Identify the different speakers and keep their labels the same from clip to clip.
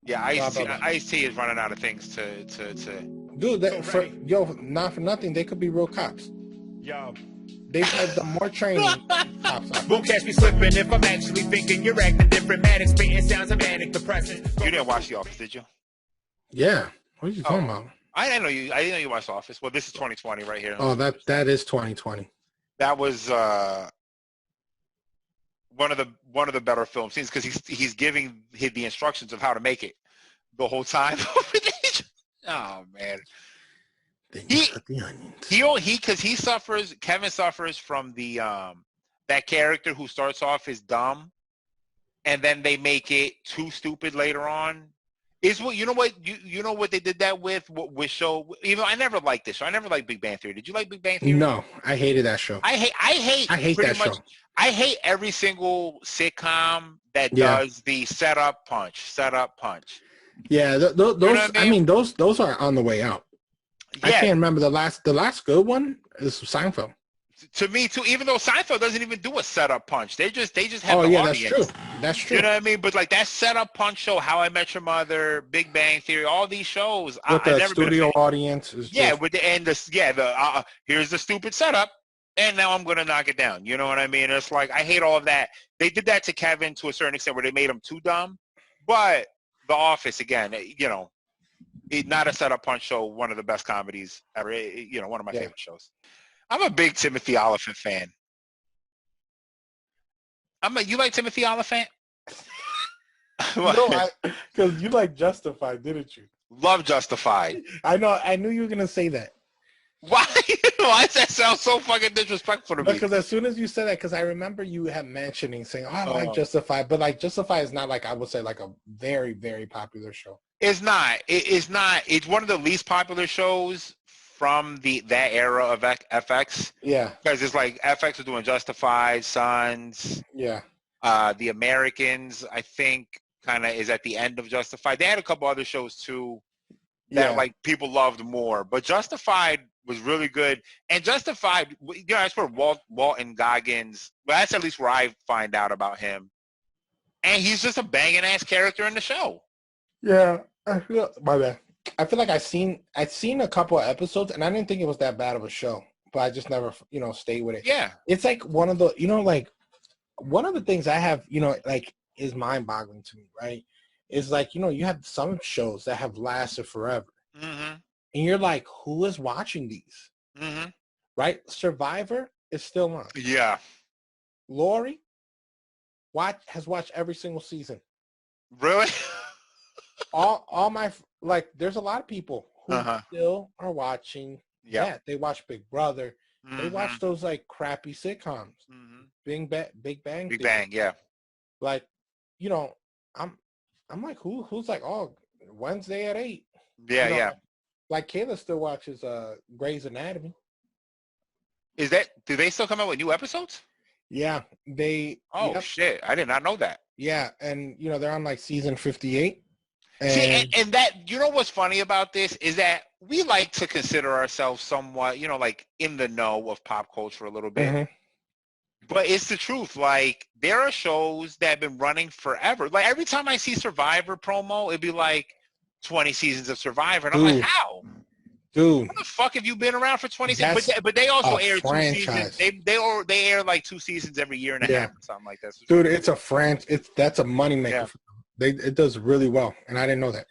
Speaker 1: Yeah,
Speaker 2: Blah blah blah.
Speaker 1: Ice-T is running out of things to.
Speaker 2: Dude, not for nothing, they could be real cops.
Speaker 3: Yo.
Speaker 2: They've had the more training cops are.
Speaker 3: Won't catch me slipping if I'm actually thinking you're acting different. Manic, spitting sounds of manic depressant.
Speaker 1: You didn't watch The Office, did you?
Speaker 2: Yeah. What are you talking about?
Speaker 1: I didn't know you. I didn't know you watched The Office. Well, this is 2020 right here.
Speaker 2: Oh, that is 2020.
Speaker 1: That was one of the better film scenes because he's giving the instructions of how to make it the whole time. Oh man. Kevin suffers from the that character who starts off as dumb and then they make it too stupid later on. Is what you know what they did that with show. Even I never liked this show. I never liked Big Bang Theory. Did you like Big Bang Theory?
Speaker 2: No, I hated that show.
Speaker 1: I hate
Speaker 2: that show.
Speaker 1: I hate every single sitcom that does the set up punch.
Speaker 2: Yeah, those. You know I mean, those are on the way out. Yeah. I can't remember the last good one is Seinfeld.
Speaker 1: To me too, even though Seinfeld doesn't even do a setup punch. They just have the audience.
Speaker 2: That's true.
Speaker 1: You know what I mean? But like that setup punch show, How I Met Your Mother, Big Bang Theory, all these shows.
Speaker 2: With the studio audience.
Speaker 1: Here's the stupid setup, and now I'm gonna knock it down. You know what I mean? It's like I hate all of that. They did that to Kevin to a certain extent where they made him too dumb. But The Office again, not a setup punch show. One of the best comedies ever. One of my favorite shows. I'm a big Timothy Olyphant fan. You like Timothy Olyphant?
Speaker 2: No, because you like Justified, didn't you?
Speaker 1: Love Justified.
Speaker 2: I know. I knew you were gonna say that.
Speaker 1: Why? Why does that sound so fucking disrespectful to me?
Speaker 2: Because as soon as you said that, because I remember you have saying, "Oh, I like Justified," but like Justified is not like I would say like a very, very popular show.
Speaker 1: It's not. It's not. It's one of the least popular shows from that era of FX.
Speaker 2: Yeah.
Speaker 1: Because it's like FX was doing Justified, Sons.
Speaker 2: Yeah.
Speaker 1: The Americans, I think, kind of is at the end of Justified. They had a couple other shows too that like people loved more, but Justified was really good. And Justified, that's where Walton Goggins. Well, that's at least where I find out about him. And he's just a banging ass character in the show.
Speaker 2: Yeah, my bad. I feel like I'd seen a couple of episodes, and I didn't think it was that bad of a show, but I just never, stayed with it.
Speaker 1: Yeah,
Speaker 2: it's like one of the, like one of the things I have, like is mind-boggling to me, right? Is like, you have some shows that have lasted forever, and you're like, who is watching these? Right? Survivor is still on.
Speaker 1: Yeah.
Speaker 2: Lori has watched every single season.
Speaker 1: Really?
Speaker 2: all my there's a lot of people who still are watching that. They watch Big Brother. They watch those like crappy sitcoms. Big Bang.
Speaker 1: Big Bang, yeah.
Speaker 2: Like, I'm like, who's like, oh, Wednesday at 8.
Speaker 1: Yeah, yeah.
Speaker 2: Like Kayla still watches Grey's Anatomy.
Speaker 1: Do they still come out with new episodes?
Speaker 2: Yeah, they.
Speaker 1: Oh shit! I did not know that.
Speaker 2: Yeah, and they're on like season 58.
Speaker 1: See, and that, what's funny about this is that we like to consider ourselves somewhat, like in the know of pop culture a little bit. But it's the truth. Like, there are shows that have been running forever. Like, every time I see Survivor promo, it'd be like 20 seasons of Survivor. And I'm like, how?
Speaker 2: Dude.
Speaker 1: How the fuck have you been around for 20 seasons? But they also air franchise. 2 seasons. They air like 2 seasons every year and a half or something like that. So
Speaker 2: dude, it's a franchise. That's a moneymaker for them. It does really well, and I didn't know that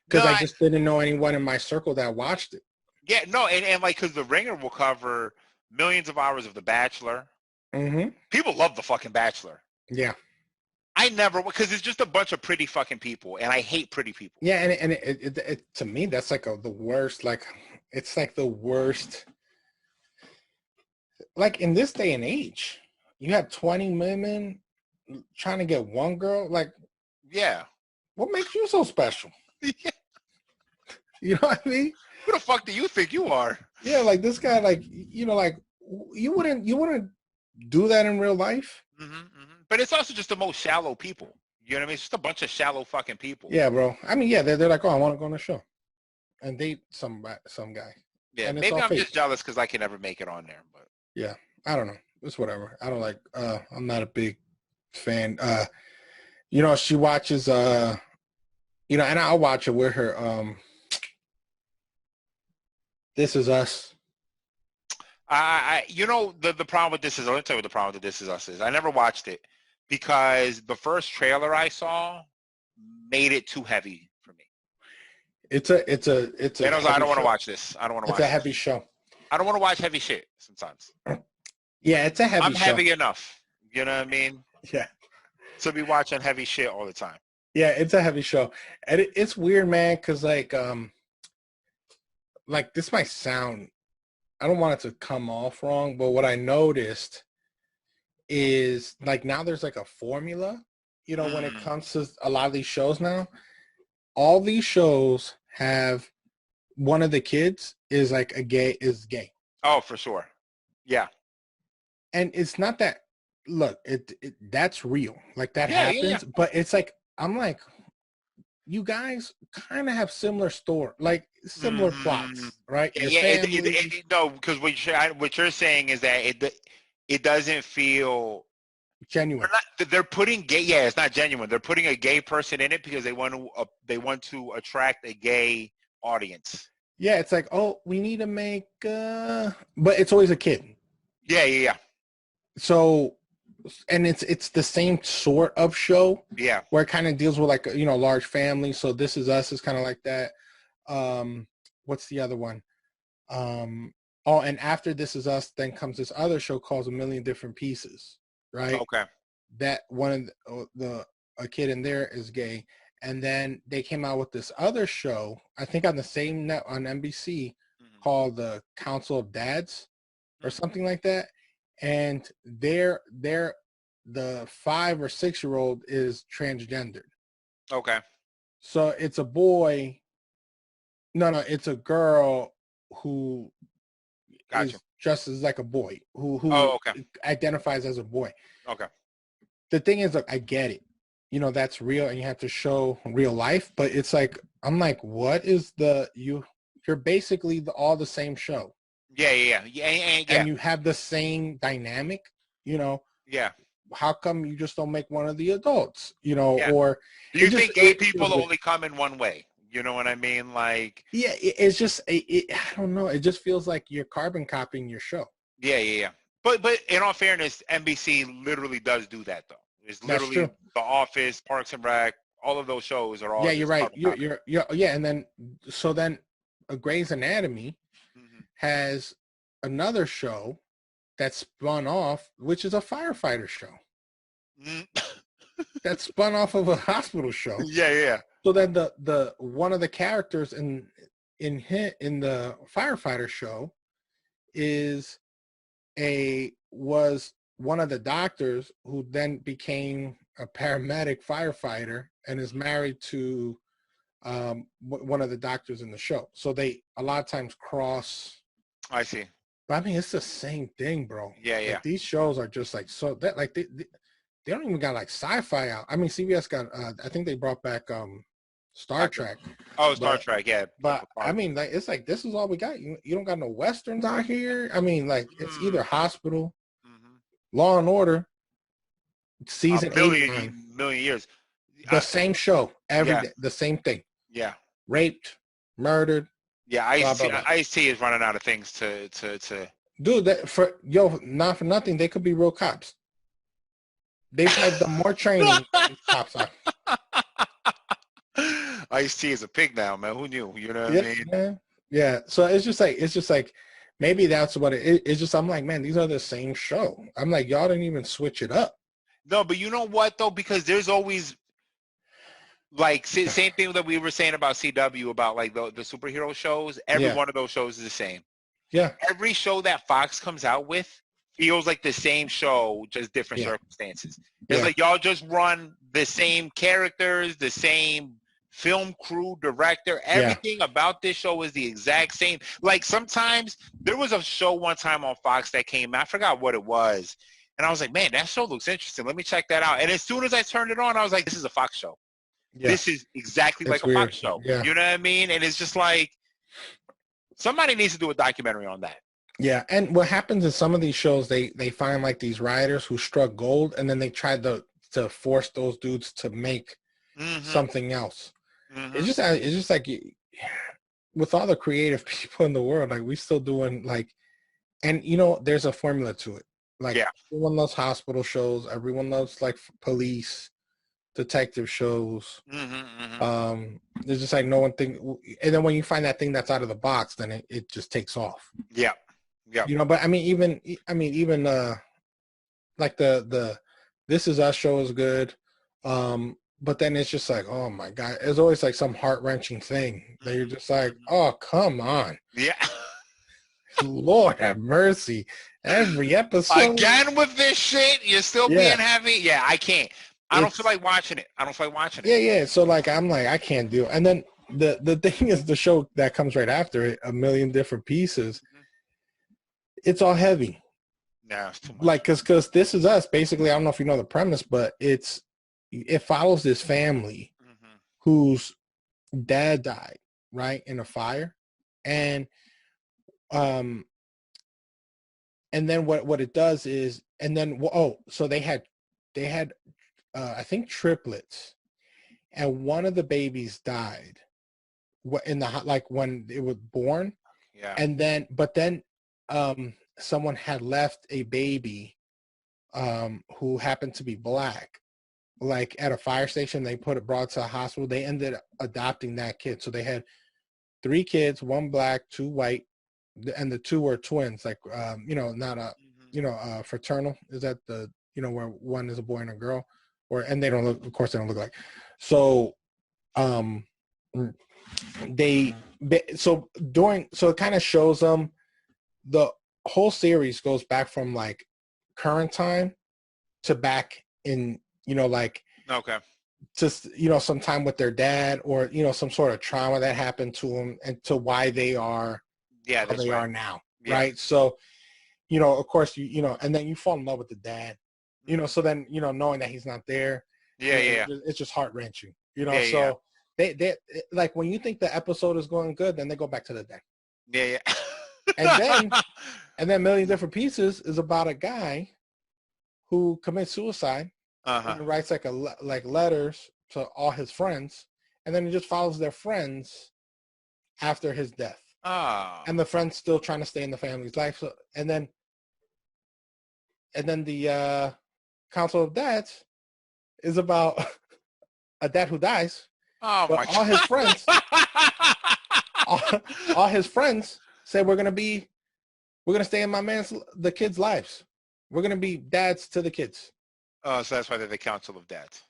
Speaker 2: because I just didn't know anyone in my circle that watched it.
Speaker 1: Yeah, no, and like because The Ringer will cover millions of hours of The Bachelor. People love The fucking Bachelor.
Speaker 2: Yeah,
Speaker 1: I never, because it's just a bunch of pretty fucking people, and I hate pretty people.
Speaker 2: Yeah, and it to me that's like the worst. Like it's like the worst. Like in this day and age, you have 20 women trying to get one girl. Like.
Speaker 1: Yeah.
Speaker 2: What makes you so special?
Speaker 1: Yeah.
Speaker 2: You know what I mean?
Speaker 1: Who the fuck do you think you are?
Speaker 2: Yeah, like this guy, like, like you wouldn't do that in real life.
Speaker 1: But it's also just the most shallow people. You know what I mean? It's just a bunch of shallow fucking people.
Speaker 2: Yeah, bro. I mean, yeah, they're like, oh, I want to go on a show and date some guy.
Speaker 1: Yeah,
Speaker 2: and
Speaker 1: maybe I'm just jealous because I can never make it on there. But
Speaker 2: yeah, I don't know. It's whatever. I don't like. I'm not a big fan. She watches You know, and I'll watch it with her. This Is Us.
Speaker 1: You know, the problem with This Is, let me tell you what the problem with This Is Us is. I never watched it because the first trailer I saw made it too heavy for me.
Speaker 2: It's a.
Speaker 1: And I was like, I don't want to watch this. I don't want to watch.
Speaker 2: It's a heavy show.
Speaker 1: I don't want to watch heavy shit sometimes.
Speaker 2: Yeah, it's a heavy.
Speaker 1: I'm
Speaker 2: show.
Speaker 1: heavy enough. You know what I mean?
Speaker 2: Yeah.
Speaker 1: To be watching heavy shit all the time.
Speaker 2: Yeah, it's a heavy show, and it's weird, man. Because like this might sound. I don't want it to come off wrong, but what I noticed is like now there's like a formula, you know, when it comes to a lot of these shows now. All these shows have one of the kids is like gay.
Speaker 1: Oh, for sure. Yeah.
Speaker 2: And it's not that, look, it that's real. Like that happens, but it's like, I'm like, you guys kind of have similar similar plots, right?
Speaker 1: No, because what you're saying is that it doesn't feel
Speaker 2: genuine.
Speaker 1: They're putting gay. Yeah, it's not genuine. They're putting a gay person in it because they want to attract a gay audience.
Speaker 2: Yeah, it's like, oh, we need to make, but it's always a kid.
Speaker 1: Yeah.
Speaker 2: So, and it's the same sort of show.
Speaker 1: Yeah.
Speaker 2: Where it kind of deals with like, you know, large family. So This Is Us is kind of like that. What's the other one? Oh, and after This Is Us, then comes this other show called A Million Different Pieces, right?
Speaker 1: Okay.
Speaker 2: That one of a kid in there is gay. And then they came out with this other show, I think on the same net on NBC, called The Council of Dads or something like that. And they're the 5 or 6 year old is transgendered.
Speaker 1: Okay.
Speaker 2: So it's a boy. No, it's a girl who is just as like a boy who identifies as a boy.
Speaker 1: Okay.
Speaker 2: The thing is, look, I get it. You know, that's real and you have to show real life, but it's like, I'm like, what is you're basically all the same show.
Speaker 1: Yeah.
Speaker 2: And you have the same dynamic, you know.
Speaker 1: Yeah.
Speaker 2: How come you just don't make one of the adults, you know, or
Speaker 1: do you think gay people only come in one way? You know what I mean? Like,
Speaker 2: yeah, it's just, I don't know. It just feels like you're carbon copying your show.
Speaker 1: Yeah. But in all fairness, NBC literally does do that though. It's literally The Office, Parks and Rec, all of those shows are all.
Speaker 2: Yeah, you're right. You're and then Grey's Anatomy has another show that spun off, which is a firefighter show. That spun off of a hospital show.
Speaker 1: Yeah.
Speaker 2: So then the one of the characters in the firefighter show was one of the doctors who then became a paramedic firefighter and is married to one of the doctors in the show. So they a lot of times cross.
Speaker 1: I see.
Speaker 2: But I mean, it's the same thing, bro.
Speaker 1: Yeah.
Speaker 2: Like, these shows are just like so that like they don't even got like sci-fi out. I mean, CBS got I think they brought back Star Trek.
Speaker 1: Oh, Star Trek, yeah.
Speaker 2: But I mean, like it's like this is all we got. You don't got no westerns out here. I mean, like it's either Hospital, Law and Order, season 8,
Speaker 1: million years.
Speaker 2: The same show every day, the same thing.
Speaker 1: Yeah.
Speaker 2: Raped, murdered.
Speaker 1: Yeah, Ice-T is running out of things to.
Speaker 2: Dude, not for nothing, they could be real cops. They've had the more training than cops are.
Speaker 1: Ice-T is a pig now, man. Who knew? You know what I mean?
Speaker 2: Man. Yeah. So it's just like maybe that's what it's just. I'm like, man, these are the same show. I'm like, y'all didn't even switch it up.
Speaker 1: No, but you know what though? Because there's always like same thing that we were saying about CW about like the superhero shows. Every one of those shows is the same.
Speaker 2: Yeah.
Speaker 1: Every show that Fox comes out with feels like the same show, just different circumstances. It's like y'all just run the same characters, the same film crew, director, everything about this show is the exact same. Like sometimes there was a show one time on Fox that came out, I forgot what it was. And I was like, man, that show looks interesting. Let me check that out. And as soon as I turned it on, I was like, this is a Fox show. Yeah. This is exactly like a Fox show. Yeah. You know what I mean? And it's just like, somebody needs to do a documentary on that.
Speaker 2: Yeah, and what happens is some of these shows, they find like these writers who struck gold, and then they try to force those dudes to make something else. it's just like with all the creative people in the world, like we still doing like, and you know, there's a formula to it. Like everyone loves hospital shows. Everyone loves like police, detective shows. There's just like no one thing, and then when you find that thing that's out of the box, then it just takes off.
Speaker 1: Yeah.
Speaker 2: You know, but I mean, even like the This Is Us show is good. But then it's just like, oh my God, there's always like some heart-wrenching thing that you're just like, oh, come on.
Speaker 1: Yeah.
Speaker 2: Lord have mercy. Every episode.
Speaker 1: Again with this shit, you're still being heavy? Yeah, I can't. I don't feel like watching it.
Speaker 2: Yeah. So like, I'm like, I can't do it. And then the thing is, the show that comes right after it, A Million Different Pieces, it's all heavy.
Speaker 1: No, it's too much.
Speaker 2: Like, cause This Is Us, basically, I don't know if you know the premise, but it follows this family whose dad died, right, in a fire. And then what it does is, and then, so they had I think triplets, and one of the babies died in the, like when it was born.
Speaker 1: Yeah.
Speaker 2: And then, someone had left a baby who happened to be black, like at a fire station. They brought to a hospital. They ended up adopting that kid. So they had 3 kids, 1 black, 2 white, and the 2 were twins, like, not a, fraternal. Is that the, where one is a boy and a girl, and they don't look, of course they don't look like. So, so it kind of shows them, the whole series goes back from like current time to back in, like,
Speaker 1: okay,
Speaker 2: just, some time with their dad, or, some sort of trauma that happened to them, and to why they are how they are now. Yeah. Right. So, of course, and then you fall in love with the dad, so then, knowing that he's not there.
Speaker 1: Yeah.
Speaker 2: It's just heart wrenching, so they like, when you think the episode is going good, then they go back to the dad.
Speaker 1: Yeah.
Speaker 2: and then Million Different Pieces is about a guy who commits suicide and writes like letters to all his friends, and then he just follows their friends after his death. And the friends still trying to stay in the family's life. So, and then the Council of Dads is about a dad who dies.
Speaker 1: Oh my God.
Speaker 2: All his friends, all his friends say, we're gonna stay in the kids' lives. We're gonna be dads to the kids.
Speaker 1: Oh, so that's why they're the Council of Dads.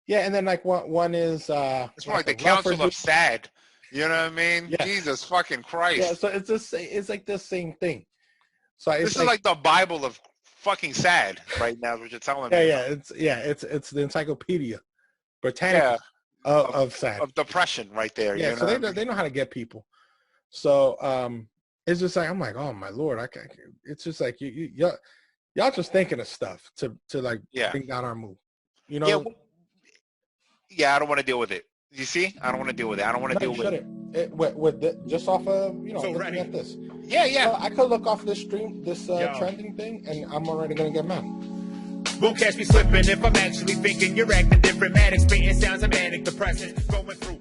Speaker 2: Yeah, and then like one is
Speaker 1: it's more like the Council of Sad. You know what I mean? Yeah. Jesus fucking Christ.
Speaker 2: Yeah, so it's like the same thing. So
Speaker 1: this is like the Bible of fucking sad right now, is what you're telling me.
Speaker 2: It's the Encyclopedia Britannica of sad,
Speaker 1: of depression right there.
Speaker 2: Yeah, so they know how to get people. So it's just like, I'm like, oh my Lord, I can't. It's just like y'all just thinking of stuff to like bring down our mood.
Speaker 1: Yeah, I don't want to deal with it. You see, I don't want to deal with it. I don't want to deal with
Speaker 2: it. With just off of looking at this.
Speaker 1: Yeah.
Speaker 2: I could look off this trending thing, and I'm already gonna get mad.
Speaker 3: Won't catch me slipping if I'm actually thinking you're acting different. Manic, spitting sounds of manic depressant, going through.